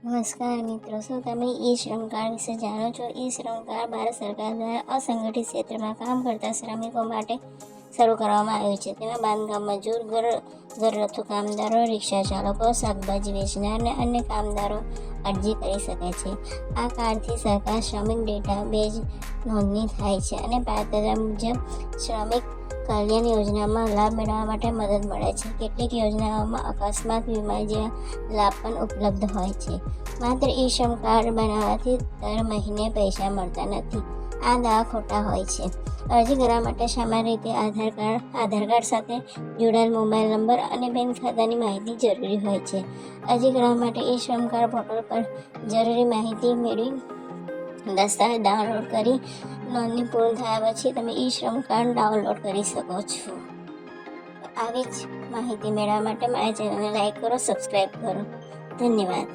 નમસ્કાર મિત્રો, શું તમે ઈ શ્રમ કાર્ડ વિશે જાણો છો? ઈ શ્રમ કાર્ડ ભારત સરકાર દ્વારા અસંગઠિત ક્ષેત્રમાં કામ કરતા શ્રમિકો માટે શરૂ કરવામાં આવ્યું છે. તેમાં બાંધકામ મજૂર, ઘરગથ્થુ કામદારો, રિક્ષા ચાલકો, શાકભાજી વેચનાર અને અન્ય કામદારો અરજી કરી શકે છે. આ કાર્ડથી સરકાર શ્રમિક ડેટાબેઝ નોંધણી થાય છે અને પાत्रતા મુજબ શ્રમિક કલ્યાણ યોજનામાં લાભ મેળવવા માટે મદદ મળે છે. કેટલીક યોજનાઓમાં અકસ્માત વીમા જેવા લાભ પણ ઉપલબ્ધ હોય છે. માત્ર ઈ શ્રમ કાર્ડ બનાવવાથી દર મહિને પૈસા મળતા નથી. આ દાવા ખોટા હોય છે. અરજી કરવા માટે સામાન્ય રીતે આધાર કાર્ડ સાથે જોડાયેલ મોબાઈલ નંબર અને બેંક ખાતાની માહિતી જરૂરી હોય છે. અરજી કરવા માટે ઈ શ્રમ કાર્ડ પોર્ટલ પર જરૂરી માહિતી મેળવી દસ્તાવેજ ડાઉનલોડ કરી નોંધણી પૂર્ણ થયા પછી તમે ઈ શ્રમ કાર્ડ ડાઉનલોડ કરી શકો છો. આવી જ માહિતી મેળવવા માટે મારી ચેનલને લાઈક કરો, સબસ્ક્રાઈબ કરો. ધન્યવાદ.